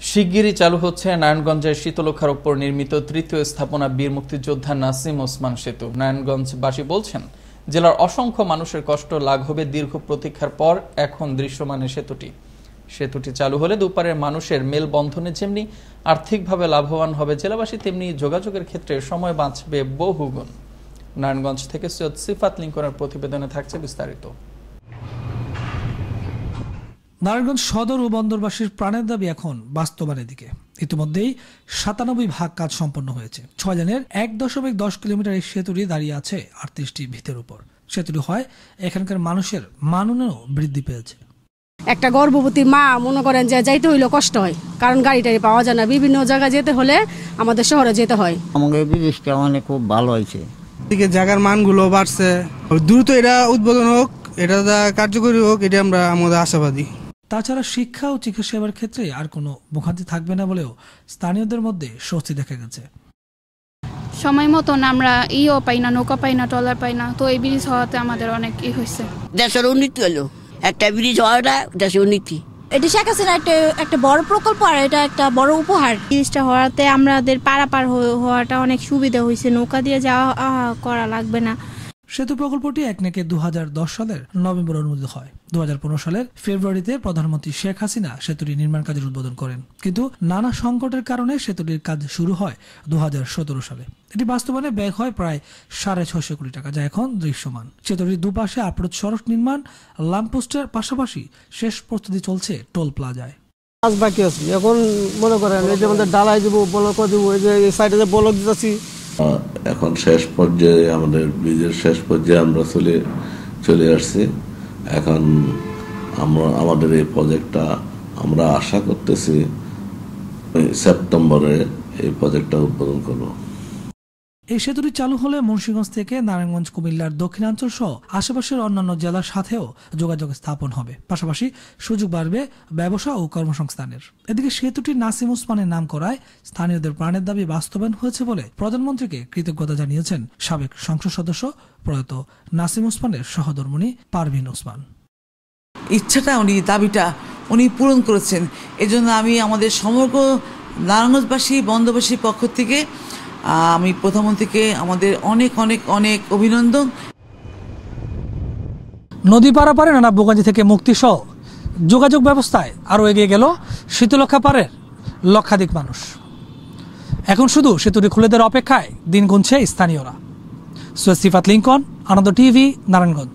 শিগগিরই চালু হচ্ছে নারায়ণগঞ্জের শীতলক্ষার ওপর নির্মিত তৃতীয় স্থাপনা বীর মুক্তিযোদ্ধা নাসিম ওসমান সেতু। নারায়ণগঞ্জবাসী বলছেন, জেলার অসংখ্য মানুষের কষ্ট লাঘবে দীর্ঘ প্রতীক্ষার পর এখন দৃশ্যমান সেতুটি চালু হলে দুপারের মানুষের মেলবন্ধনে যেমনি আর্থিকভাবে লাভবান হবে জেলাবাসী, তেমনি যোগাযোগের ক্ষেত্রে সময় বাঁচবে বহুগুণ। নারায়ণগঞ্জ থেকে সৈয়দ সিফাত লিঙ্কনের প্রতিবেদনে থাকছে বিস্তারিত। নারায়ণগঞ্জ সদর ও বন্দরবাসীর প্রাণের দাবি এখন বাস্তবায়নের দিকে। ইতিমধ্যেই ৯৭% কাজ সম্পন্ন হয়েছে। ৬ লেনের ১.১০ কিলোমিটার এই সেতুটি দাঁড়িয়ে আছে ৩৮টি ভিতের উপর। সেতুটি হয় এখানকার মানুষের মাননেও বৃদ্ধি পেয়েছে। একটা গর্ভবতী মা মনে করেন যে যাইতে হইলে কষ্ট হয়, কারণ গাড়ি টাড়ি পাওয়া যায় না। বিভিন্ন জায়গায় যেতে হলে আমাদের শহরে যেতে হয়। আমাদের ব্রিজটা অনেক খুব ভালো হয়েছে। এদিকে জায়গার মানগুলো বাড়ছে, দ্রুত এটা উদ্বোধন হোক, এটা কার্যকরী হোক, এটা আমরা আমাদের আশাবাদী। তাছাড়া শিক্ষা ও চিকিৎসা সেবার ক্ষেত্রে আর কোনো ভোগান্তি থাকবে না বলেও স্থানীয়দের মধ্যে স্বস্তি দেখা গেছে। সময় মতন আমরা পাই না, নৌকা পাই না, ট্রলার পাই না, তো এই ব্রিজ হওয়াতে আমাদের অনেক হয়েছে। দেশের উন্নতি হলো, একটা ব্রিজ হওয়াটা দেশের উন্নতি। এটা শেখ হাসিনার একটা বড় প্রকল্প, আর এটা একটা বড় উপহার। ব্রিজটা হওয়াতে আমাদের পারাপার হওয়াটা অনেক সুবিধা হয়েছে, নৌকা দিয়ে যাওয়া করা লাগবে না। সেতু প্রকল্পটি একনেকে ২০১০ সালের নভেম্বর অনুমোদিত হয়। ২০১৫ সালের ফেব্রুয়ারিতে প্রধানমন্ত্রী শেখ হাসিনা সেতুটির নির্মাণ কাজের উদ্বোধন করেন, কিন্তু নানা সংকটের কারণে সেতুটির কাজ শুরু হয় ২০১৭ সালে। এটি বাস্তবায়নে ব্যয় হয় প্রায় ৬৫০ কোটি টাকা, যা এখন দৃশ্যমান। সেতুটির দুপাশে আপ্রোচ সড়ক নির্মাণ, ল্যাম্পপোস্টের পাশাপাশি শেষ প্রস্তুতি চলছে টোল প্লাজায়। কাজ বাকি আছে, এখন মনে করেন এই যে আমাদের ডালাই দেবো, ব্লক দেবো, এই যে এই সাইডে ব্লক দিতেছি। এখন শেষ পর্যায়ে, আমাদের ব্রিজের শেষ পর্যায়ে আমরা চলে আসছি। এখন আমাদের এই প্রজেক্টটা আমরা আশা করতেছি সেপ্টেম্বরে এই প্রজেক্টটা উদ্বোধন করব। এই সেতুটি চালু হলে মুন্সিগঞ্জ থেকে নারায়ণগঞ্জ, কুমিল্লার দক্ষিণাঞ্চল সহ আশেপাশের অন্যান্য জেলার সাথেও যোগাযোগ স্থাপন হবে। পাশাপাশি সুযোগ বাড়বে ব্যবসা ও কর্মসংস্থানের। এদিকে সেতুটি নাসিম ওসমানের নাম করায় স্থানীয়দের প্রাণের দাবি বাস্তবায়ন হয়েছে বলে প্রধানমন্ত্রীকে কৃতজ্ঞতা জানিয়েছেন সাবেক সংসদ সদস্য প্রয়াত নাসিম ওসমানের সহধর্মিণী পারভিন ওসমান। ইচ্ছাটা দাবিটা উনি পূরণ করেছেন। এজন্য আমি আমাদের সমগ্র নারায়ণগঞ্জবাসী, বন্দরবাসীর পক্ষ থেকে আমি প্রধানমন্ত্রীকে আমাদের অনেক অনেক অনেক অভিনন্দন। নদী পারাপারে নানা ভোগান্তি থেকে মুক্তি সহ যোগাযোগ ব্যবস্থায় আরও এগিয়ে গেল শীতলক্ষা পারের লক্ষাধিক মানুষ। এখন শুধু সেতুটি খুলে দেওয়ার অপেক্ষায় দিন গুনছে স্থানীয়রা। সৈয়দ সিফাত লিঙ্কন, আনন্দ টিভি, নারায়ণগঞ্জ।